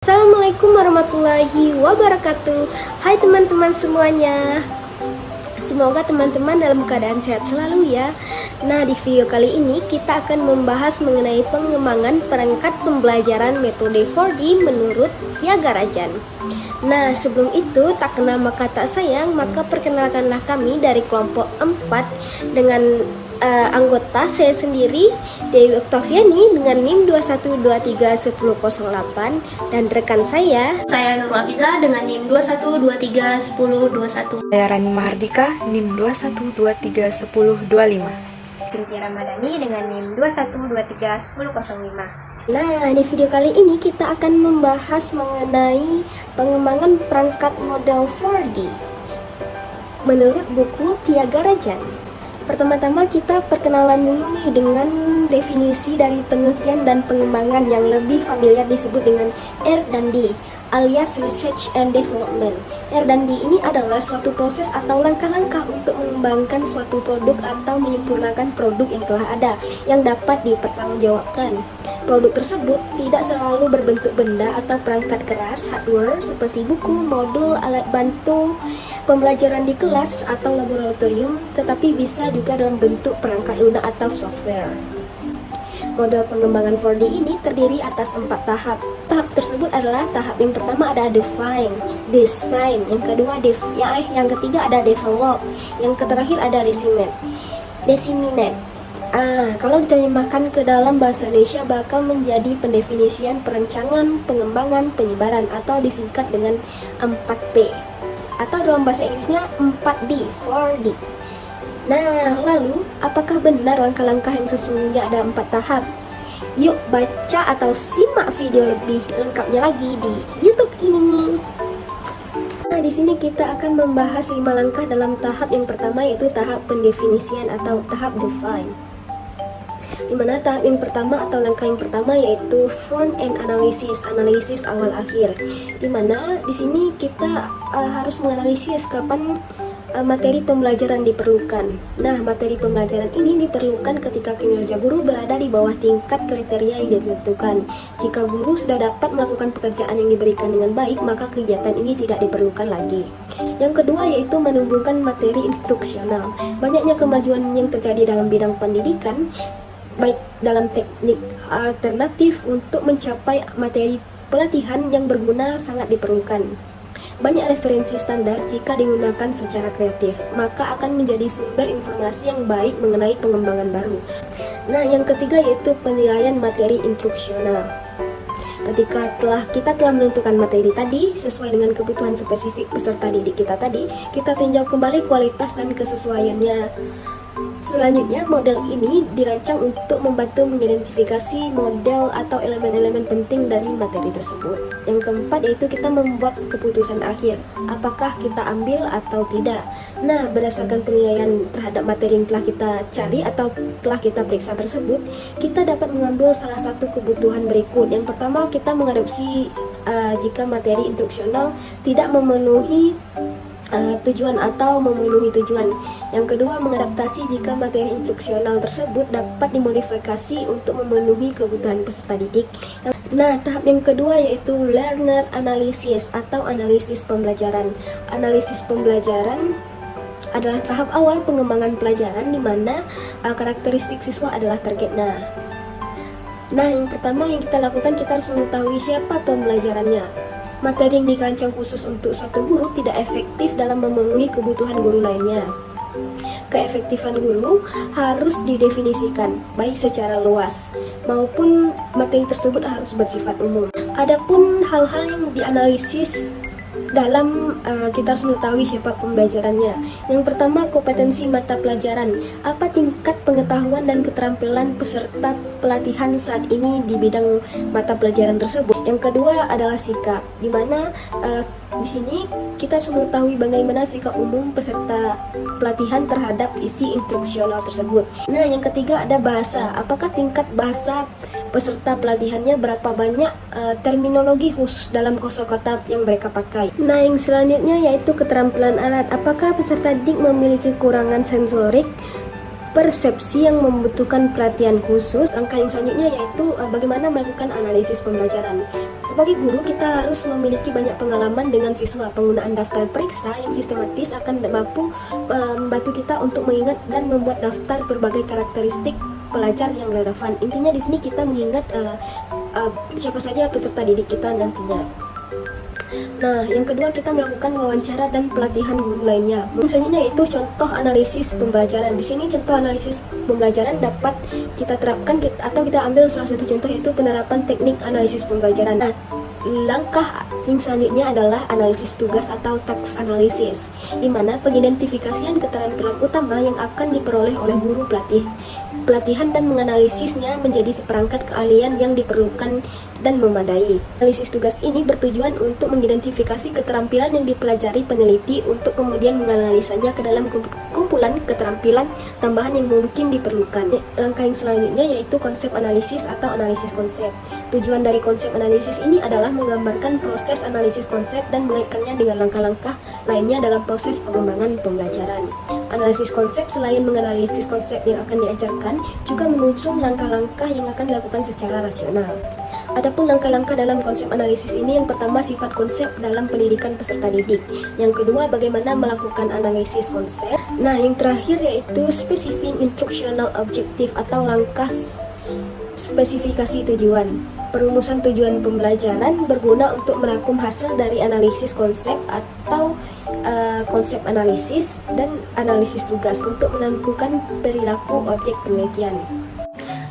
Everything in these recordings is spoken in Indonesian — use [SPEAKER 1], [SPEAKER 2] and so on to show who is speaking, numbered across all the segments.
[SPEAKER 1] Assalamualaikum warahmatullahi wabarakatuh. Hai teman-teman semuanya. Semoga teman-teman dalam keadaan sehat selalu ya. Nah, di video kali ini kita akan membahas mengenai pengembangan perangkat pembelajaran metode 4D menurut Tyagarajan. Nah, sebelum itu, tak kenal maka tak sayang, maka perkenalkanlah kami dari kelompok 4 dengan anggota saya sendiri, Dewi Oktaviani dengan NIM 21231008, dan rekan saya
[SPEAKER 2] Nurul Afiza dengan NIM 21231021.
[SPEAKER 3] Saya Rani Mahardika, NIM 21231025.
[SPEAKER 1] Cynthia Ramadhani dengan NIM 21231005. Nah, di video kali ini kita akan membahas mengenai pengembangan perangkat model 4D menurut buku Tyagarajan. Pertama-tama kita perkenalan dulu nih dengan definisi dari penelitian dan pengembangan yang lebih familiar disebut dengan R&D alias Research and Development. R&D ini adalah suatu proses atau langkah-langkah untuk mengembangkan suatu produk atau menyempurnakan produk yang telah ada yang dapat dipertanggungjawabkan. Produk tersebut tidak selalu berbentuk benda atau perangkat keras hardware seperti buku, modul, alat bantu pembelajaran di kelas atau laboratorium, tetapi bisa juga dalam bentuk perangkat lunak atau software. Model pengembangan 4D ini terdiri atas 4 tahap. Tahap tersebut adalah tahap yang pertama ada define, design, yang kedua yang ketiga ada develop, yang terakhir ada disseminate. Kalau diterjemahkan ke dalam bahasa Indonesia bakal menjadi pendefinisian, perencanaan, pengembangan, penyebaran, atau disingkat dengan 4P, atau dalam bahasa Inggrisnya 4D, 4D. Nah, lalu apakah benar langkah-langkah yang sesungguhnya ada 4 tahap? Yuk baca atau simak video lebih lengkapnya lagi di YouTube ini. Nah, di sini kita akan membahas 5 langkah dalam tahap yang pertama, yaitu tahap pendefinisian atau tahap define. Di mana tahap yang pertama atau langkah yang pertama yaitu front end analysis, analisis awal akhir. Di mana di sini kita harus menganalisis kapan materi pembelajaran diperlukan. Nah, materi pembelajaran ini diperlukan ketika kinerja guru berada di bawah tingkat kriteria yang ditentukan. Jika guru sudah dapat melakukan pekerjaan yang diberikan dengan baik, maka kegiatan ini tidak diperlukan lagi. Yang kedua yaitu menumbuhkan materi instruksional. Banyaknya kemajuan yang terjadi dalam bidang pendidikan, baik dalam teknik alternatif untuk mencapai materi pelatihan yang berguna sangat diperlukan. Banyak referensi standar jika digunakan secara kreatif, maka akan menjadi sumber informasi yang baik mengenai pengembangan baru. Nah, yang ketiga yaitu penilaian materi instruksional. Ketika kita telah menentukan materi tadi sesuai dengan kebutuhan spesifik peserta didik kita tadi, kita tinjau kembali kualitas dan kesesuaiannya. Selanjutnya, model ini dirancang untuk membantu mengidentifikasi model atau elemen-elemen penting dari materi tersebut. Yang keempat yaitu kita membuat keputusan akhir, apakah kita ambil atau tidak. Nah, berdasarkan penilaian terhadap materi yang telah kita cari atau telah kita periksa tersebut, kita dapat mengambil salah satu kebutuhan berikut. Yang pertama, kita mengadopsi jika materi instruksional tidak memenuhi tujuan atau memenuhi tujuan. Yang kedua, mengadaptasi jika materi instruksional tersebut dapat dimodifikasi untuk memenuhi kebutuhan peserta didik. Nah, tahap yang kedua yaitu learner analysis atau analisis pembelajaran. Analisis pembelajaran adalah tahap awal pengembangan pelajaran di mana karakteristik siswa adalah target. Nah, yang pertama yang kita lakukan, kita harus mengetahui siapa pembelajarannya. Materi yang dirancang khusus untuk suatu guru tidak efektif dalam memenuhi kebutuhan guru lainnya. Keefektifan guru harus didefinisikan, baik secara luas maupun materi tersebut harus bersifat umum. Adapun hal-hal yang dianalisis dalam kita harus mengetahui siapa pembelajarannya. Yang pertama, kompetensi mata pelajaran. Apa tingkat pengetahuan dan keterampilan peserta pelatihan saat ini di bidang mata pelajaran tersebut. Yang kedua adalah sikap, di mana di sini kita harus mengetahui bagaimana sikap umum peserta pelatihan terhadap isi instruksional tersebut. Nah, yang ketiga ada bahasa. Apakah tingkat bahasa peserta pelatihannya, berapa banyak terminologi khusus dalam kosakata yang mereka pakai. Nah, yang selanjutnya yaitu keterampilan alat. Apakah peserta didik memiliki kekurangan sensorik, persepsi yang membutuhkan perhatian khusus. Langkah yang selanjutnya yaitu bagaimana melakukan analisis pembelajaran. Sebagai guru, kita harus memiliki banyak pengalaman dengan siswa. Penggunaan daftar periksa yang sistematis akan mampu membantu kita untuk mengingat dan membuat daftar berbagai karakteristik pelajar yang relevan. Intinya di sini kita mengingat siapa saja peserta didik kita nantinya. Nah, yang kedua kita melakukan wawancara dan pelatihan guru lainnya. Misalnya yaitu contoh analisis pembelajaran. Di sini contoh analisis pembelajaran dapat kita terapkan atau kita ambil salah satu contoh yaitu penerapan teknik analisis pembelajaran. Nah, langkah yang selanjutnya adalah analisis tugas atau task analysis, di mana pengidentifikasian keterampilan utama yang akan diperoleh oleh guru pelatih. Pelatihan dan menganalisisnya menjadi seperangkat keahlian yang diperlukan dan memadai. Analisis tugas ini bertujuan untuk mengidentifikasi keterampilan yang dipelajari peneliti untuk kemudian menganalisanya ke dalam kumpulan keterampilan tambahan yang mungkin diperlukan. Langkah yang selanjutnya yaitu konsep analisis atau analisis konsep. Tujuan dari konsep analisis ini adalah menggambarkan proses analisis konsep dan mengaitkannya dengan langkah-langkah lainnya dalam proses pengembangan pembelajaran. Analisis konsep selain menganalisis konsep yang akan diajarkan, juga mengusung langkah-langkah yang akan dilakukan secara rasional. Adapun langkah-langkah dalam konsep analisis ini, yang pertama sifat konsep dalam pendidikan peserta didik. Yang kedua bagaimana melakukan analisis konsep. Nah, yang terakhir yaitu specific instructional objective atau langkah spesifikasi tujuan. Perumusan tujuan pembelajaran berguna untuk merangkum hasil dari analisis konsep atau konsep analisis dan analisis tugas untuk menentukan perilaku objek penelitian.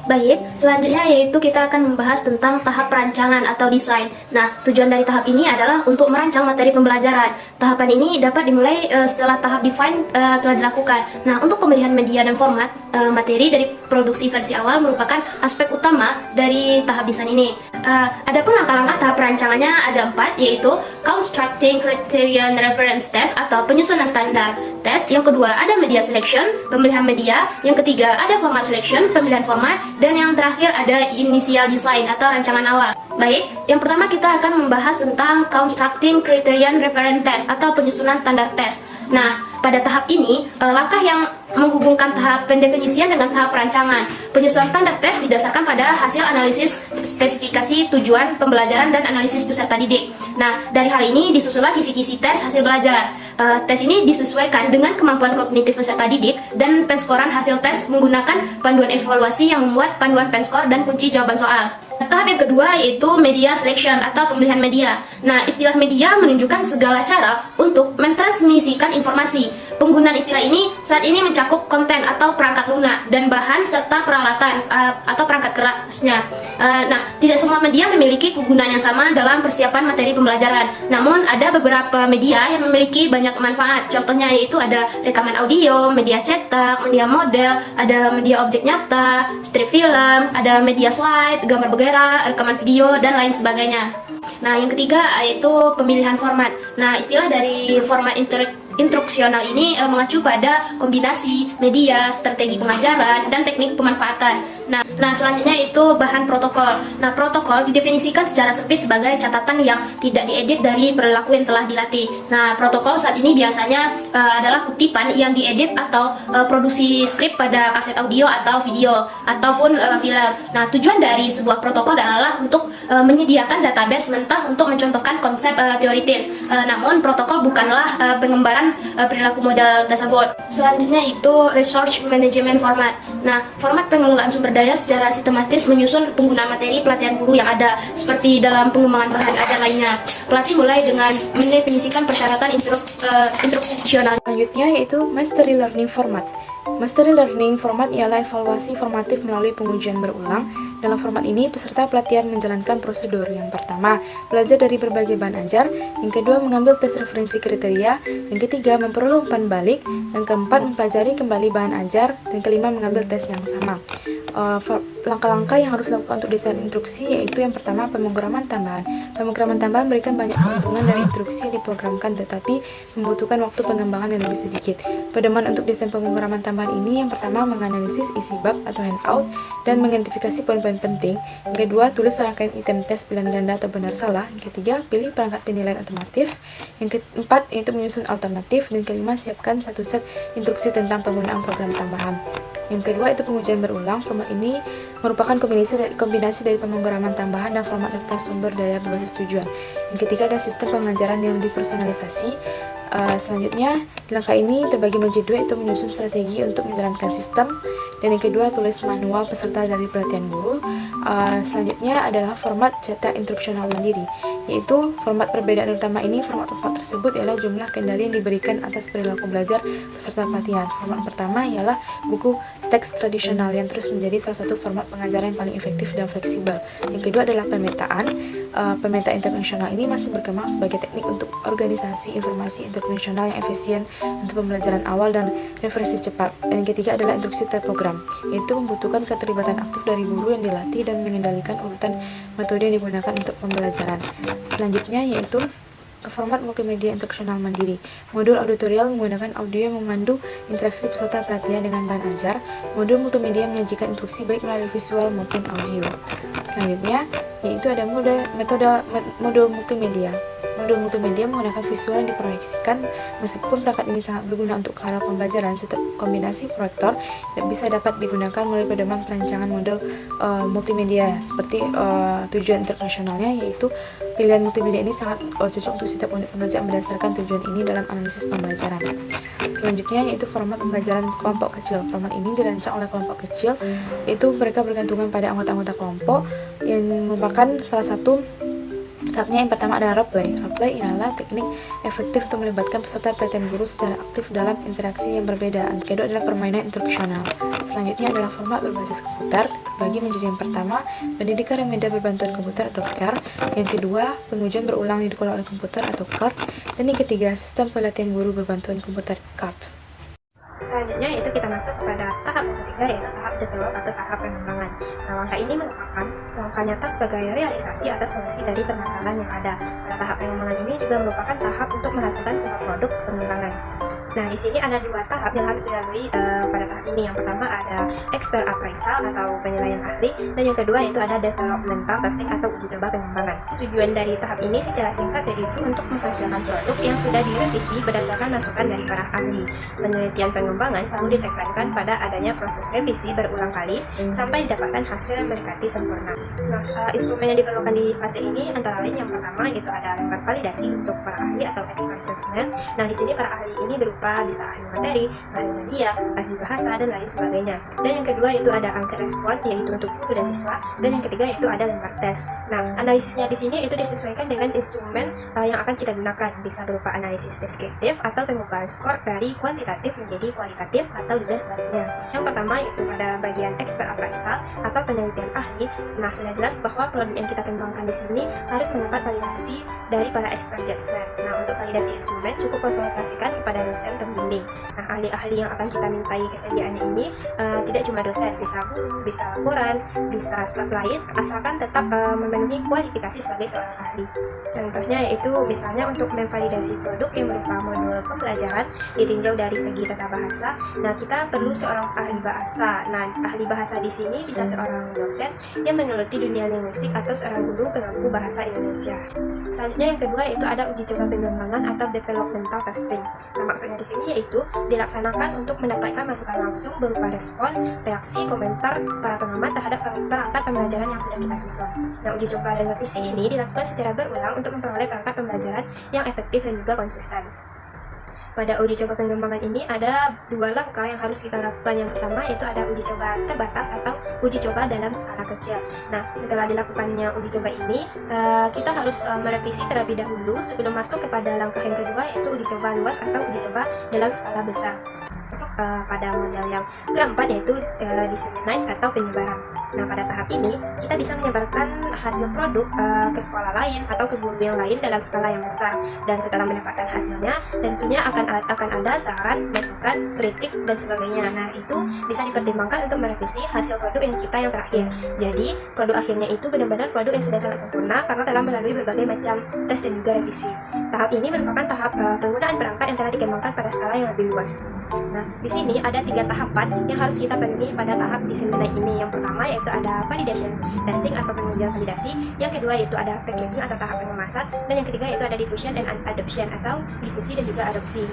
[SPEAKER 2] Baik, selanjutnya yaitu kita akan membahas tentang tahap perancangan atau desain. Nah, tujuan dari tahap ini adalah untuk merancang materi pembelajaran. Tahapan ini dapat dimulai setelah tahap define telah dilakukan. Nah, untuk pemilihan media dan format materi dari produksi versi awal merupakan aspek utama dari tahap desain ini. Adapun langkah-langkah tahap perancangannya ada 4, yaitu constructing criterion reference test atau penyusunan standar test. Yang kedua ada media selection, pemilihan media. Yang ketiga ada format selection, pemilihan format. Dan yang terakhir ada initial design atau rancangan awal. Baik, yang pertama kita akan membahas tentang constructing criterion reference test atau penyusunan standar test. Nah, pada tahap ini, langkah yang menghubungkan tahap pendefinisian dengan tahap perancangan. Penyusunan standar tes didasarkan pada hasil analisis spesifikasi tujuan pembelajaran dan analisis peserta didik. Nah, dari hal ini disusunlah kisi-kisi tes hasil belajar. Tes ini disesuaikan dengan kemampuan kognitif peserta didik dan penskoran hasil tes menggunakan panduan evaluasi yang memuat panduan penskor dan kunci jawaban soal. Tahap yang kedua yaitu media selection atau pemilihan media. Nah, istilah media menunjukkan segala cara untuk mentransmisikan informasi. Penggunaan istilah ini saat ini mencakup konten atau perangkat lunak dan bahan serta peralatan atau perangkat kerasnya. Nah, tidak semua media memiliki kegunaan yang sama dalam persiapan materi pembelajaran. Namun, ada beberapa media yang memiliki banyak manfaat. Contohnya yaitu ada rekaman audio, media cetak, media model, ada media objek nyata, strip film, ada media slide, gambar bergerak, rekaman video, dan lain sebagainya. Nah, yang ketiga yaitu pemilihan format. Nah, istilah dari format instruksional ini mengacu pada kombinasi media, strategi pengajaran, dan teknik pemanfaatan. Nah, selanjutnya itu bahan protokol. Nah, protokol didefinisikan secara sempit sebagai catatan yang tidak diedit dari perilaku yang telah dilatih. Nah, protokol saat ini biasanya adalah kutipan yang diedit atau produksi skrip pada kaset audio atau video ataupun film. Nah, tujuan dari sebuah protokol adalah untuk menyediakan database mentah untuk mencontohkan konsep teoritis. Namun, protokol bukanlah pengembaraan perilaku model tersebut. Selanjutnya itu resource management format. Nah, format pengelolaan sumber daya secara sistematis menyusun penggunaan materi pelatihan guru yang ada, seperti dalam pengembangan bahan ajar lainnya. Pelatih mulai dengan mendefinisikan persyaratan instruksional.
[SPEAKER 3] Selanjutnya yaitu Mastery Learning Format. Mastery Learning Format ialah evaluasi formatif melalui pengujian berulang. Dalam format ini, peserta pelatihan menjalankan prosedur. Yang pertama, belajar dari berbagai bahan ajar. Yang kedua, mengambil tes referensi kriteria. Yang ketiga, memperoleh umpan balik. Yang keempat, mempelajari kembali bahan ajar. Dan kelima, mengambil tes yang sama. Langkah-langkah yang harus dilakukan untuk desain instruksi yaitu yang pertama, pemrograman tambahan. Pemrograman tambahan memberikan banyak keuntungan dari instruksi yang diprogramkan, tetapi membutuhkan waktu pengembangan yang lebih sedikit. Pedoman untuk desain pemrograman tambahan ini yang pertama, menganalisis isi bab atau handout dan mengidentifikasi poin-poin penting. Yang kedua, tulis rangkaian item tes pilihan ganda atau benar salah. Yang ketiga, pilih perangkat penilaian alternatif. Yang keempat, yaitu menyusun alternatif. Dan kelima, siapkan satu set instruksi tentang penggunaan program tambahan. Yang kedua itu pengujian berulang. Format ini merupakan kombinasi dari pemrograman tambahan dan format daftar sumber daya berbasis tujuan. Yang ketiga ada sistem pengajaran yang dipersonalisasi. Selanjutnya, langkah ini terbagi menjadi dua, yaitu menyusun strategi untuk menjalankan sistem, dan yang kedua tulis manual peserta dari pelatihan guru. Selanjutnya adalah format cetak instruksional mandiri, yaitu format perbedaan utama ini. Format tersebut ialah jumlah kendali yang diberikan atas perilaku belajar peserta pelatihan. Format pertama ialah buku teks tradisional yang terus menjadi salah satu format pengajaran yang paling efektif dan fleksibel. Yang kedua adalah pemetaan. Pemetaan internasional ini masih berkembang sebagai teknik untuk organisasi informasi internasional yang efisien untuk pembelajaran awal dan referensi cepat. Dan yang ketiga adalah instruksi terprogram, yaitu membutuhkan keterlibatan aktif dari guru yang dilatih dan mengendalikan urutan metode yang digunakan untuk pembelajaran. Selanjutnya yaitu format multimedia instruksional mandiri. Modul auditorial menggunakan audio yang memandu interaksi peserta pelatihan dengan bahan ajar. Modul multimedia menyajikan instruksi baik melalui visual maupun audio. Selanjutnya yaitu ada modul multimedia. Modul multimedia menggunakan visual yang diproyeksikan. Meskipun perangkat ini sangat berguna untuk arah pembelajaran, setiap kombinasi proyektor bisa dapat digunakan melalui pedoman perancangan model multimedia seperti tujuan internasionalnya, yaitu pilihan multimedia ini sangat cocok untuk setiap unit pengerjaan berdasarkan tujuan ini dalam analisis pembelajaran. Selanjutnya yaitu format pembelajaran kelompok kecil. Format ini dirancang oleh kelompok kecil, yaitu mereka bergantungan pada anggota-anggota kelompok yang merupakan salah satu tahapnya. Yang pertama ada role-play. Role-play ialah teknik efektif untuk melibatkan peserta pelatihan guru secara aktif dalam interaksi yang berbeda. Yang kedua adalah permainan instruksional. Selanjutnya adalah format berbasis komputer, terbagi menjadi yang pertama, pendidikan remeda berbantuan komputer atau CAR. Yang kedua, pengujian berulang yang dikelola oleh komputer atau CART. Dan yang ketiga, sistem pelatihan guru berbantuan komputer CARTS.
[SPEAKER 1] Selanjutnya itu kita masuk kepada tahap yang ketiga, yaitu tahap develop atau tahap pengembangan. Nah, langkah ini merupakan langkah nyata sebagai realisasi atas solusi dari permasalahan yang ada. Pada tahap pengembangan ini juga merupakan tahap untuk menghasilkan sebuah produk pengembangan. Nah, di sini ada dua tahap yang harus dilalui pada tahap ini. Yang pertama ada expert appraisal atau penilaian ahli, dan yang kedua itu ada developmental testing atau uji coba pengembangan. Tujuan dari tahap ini secara singkat yaitu untuk menghasilkan produk yang sudah direvisi berdasarkan masukan dari para ahli. Penelitian pengembangan selalu ditekankan pada adanya proses revisi berulang kali sampai didapatkan hasil yang mendekati sempurna. Nah, instrumen yang diperlukan di fase ini antara lain yang pertama itu ada lembar validasi untuk para ahli atau expert judgment. Nah, di sini para ahli ini berupa bisa ahli materi, ahli media, ahli bahasa, dan lain sebagainya. Dan yang kedua itu ada angka respon, yaitu untuk guru dan siswa. Dan yang ketiga itu ada lembar tes. Nah, analisisnya di sini itu disesuaikan dengan instrumen yang akan kita gunakan. Bisa berupa analisis deskriptif atau pengukuran skor dari kuantitatif menjadi kualitatif atau juga sebaliknya. Yang pertama itu pada bagian expert appraisal atau penelitian ahli. Nah, sudah jelas bahwa produk yang kita kembangkan di sini harus mendapat validasi dari para expert judgment. Nah, untuk validasi instrumen cukup konsultasikan kepada dosen pembimbing. Nah, ahli-ahli yang akan kita mintai kesediaannya ini tidak cuma dosen, bisa guru, bisa laporan, bisa staf lain, asalkan tetap memenuhi kualifikasi sebagai seorang ahli. Contohnya yaitu misalnya untuk memvalidasi produk yang berupa modul pembelajaran ditinjau dari segi tata bahasa. Nah, kita perlu seorang ahli bahasa. Nah, ahli bahasa di sini bisa seorang dosen yang menggeluti dunia linguistik atau seorang guru pengampu bahasa Indonesia. Selanjutnya yang kedua itu ada uji coba pengembangan atau developmental testing. Nah, maksudnya di sini yaitu dilaksanakan untuk mendapatkan masukan langsung berupa respon, reaksi, komentar para pengamat terhadap perangkat pembelajaran yang sudah kita susun. Nah, uji coba dan revisi ini dilakukan secara berulang untuk memperoleh perangkat pembelajaran yang efektif dan juga konsisten. Pada uji coba pengembangan ini ada dua langkah yang harus kita lakukan. Yang pertama itu ada uji coba terbatas atau uji coba dalam skala kecil. Nah, setelah dilakukannya uji coba ini, kita harus merevisi terlebih dahulu sebelum masuk kepada langkah yang kedua, yaitu uji coba luas atau uji coba dalam skala besar. Masuk pada model yang keempat yaitu disseminate atau penyebaran. Nah, pada tahap ini kita bisa menyebarkan hasil produk ke sekolah lain atau ke guru yang lain dalam skala yang besar. Dan setelah mendapatkan hasilnya, tentunya akan ada saran, masukan, kritik, dan sebagainya. Nah, itu bisa dipertimbangkan untuk merevisi hasil produk yang terakhir. Jadi, produk akhirnya itu benar-benar produk yang sudah sangat sempurna karena telah melalui berbagai macam tes dan juga revisi. Tahap ini merupakan tahap penggunaan perangkat yang telah dikembangkan pada skala yang lebih luas. Nah, di sini ada 3 tahapan yang harus kita penuhi pada tahap disseminate ini. Yang pertama yaitu ada validation testing atau pengujian validasi. Yang kedua yaitu ada packaging atau tahap pengemasan. Dan yang ketiga yaitu ada diffusion and adoption atau difusi dan juga adopsi.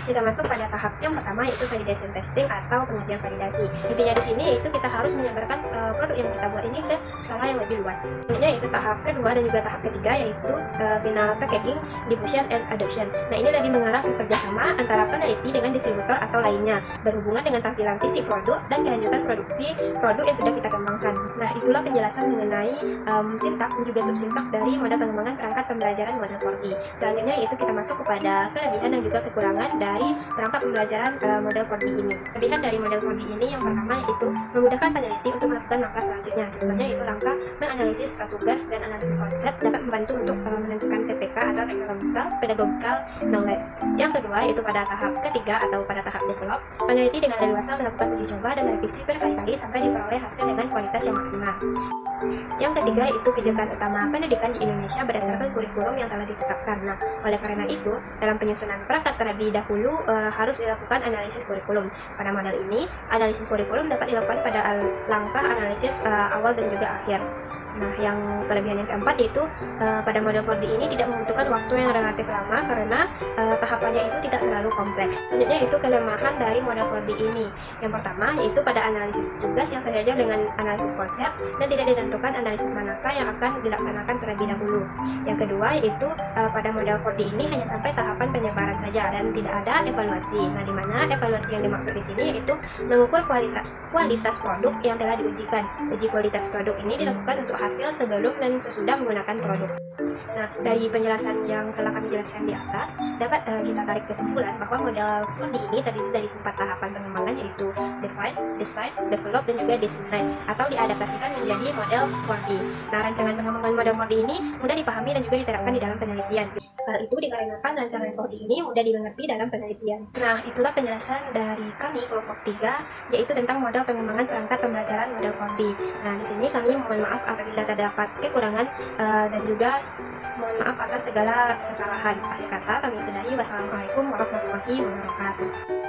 [SPEAKER 1] Kita masuk pada tahap yang pertama, yaitu validation testing atau pengujian validasi. Intinya di sini itu kita harus menyebarkan produk yang kita buat ini ke skala yang lebih luas. Selanjutnya itu tahap kedua dan juga tahap ketiga, yaitu final packaging, diffusion, and adoption. Nah, ini lagi mengarah ke kerjasama antara peneliti dengan distributor atau lainnya, berhubungan dengan tampilan fisik produk dan kelanjutan produksi produk yang sudah kita kembangkan. Nah, itulah penjelasan mengenai sintak dan juga subsintak dari model pengembangan perangkat pembelajaran model 4D. Selanjutnya itu kita masuk kepada kelebihan dan juga kekurangan dari perangkat pembelajaran model 4D ini. Kelebihan dari model 4D ini yang pertama yaitu memudahkan peneliti untuk melakukan langkah selanjutnya. Contohnya itu langkah menganalisis suatu tugas dan analisis konsep dapat membantu untuk menentukan PPK atau pedagogical knowledge. Yang kedua itu pada tahap ketiga atau pada tahap develop, peneliti dengan leluasa melakukan uji coba dan revisi berkali-kali sampai diperoleh hasil dengan kualitas yang maksimal. Yang ketiga itu pijakan utama pendidikan di Indonesia berdasarkan kurikulum yang telah ditetapkan. Nah, oleh karena itu, dalam penyusunan perangkat terlebih dahulu harus dilakukan analisis kurikulum. Pada model ini, analisis kurikulum dapat dilakukan pada langkah analisis awal dan juga akhir. Nah, yang kelebihan yang keempat yaitu pada model 4D ini tidak membutuhkan waktu yang relatif lama karena tahapannya itu tidak terlalu kompleks. Selanjutnya itu kelemahan dari model 4D ini. Yang pertama yaitu pada analisis tugas yang terjadi dengan analisis konsep dan tidak ditentukan analisis manakah yang akan dilaksanakan terlebih dahulu. Yang kedua yaitu pada model 4D ini hanya sampai tahapan penyebaran saja dan tidak ada evaluasi. Nah, di mana evaluasi yang dimaksud di sini yaitu mengukur kualitas produk yang telah diujikan. Uji kualitas produk ini dilakukan untuk hasil sebelum dan sesudah menggunakan produk. Nah, dari penjelasan yang telah kami jelaskan di atas, dapat kita tarik kesimpulan bahwa model 4D ini terdiri dari 4 tahapan pengembangan yaitu define, design, develop, dan juga design atau diadaptasikan menjadi model 4D. Nah, rancangan pengembangan model 4D ini mudah dipahami dan juga diterapkan di dalam penelitian. Hal itu dikarenakan rancangan 4D ini mudah dimengerti dalam penelitian. Nah, itulah penjelasan dari kami kelompok 3, yaitu tentang model pengembangan perangkat pembelajaran model 4D. Nah, di sini kami mohon maaf apabila terdapat kekurangan dan juga mohon maaf atas segala kesalahan. Akhir kata kami sudahi. Wassalamualaikum warahmatullahi wabarakatuh.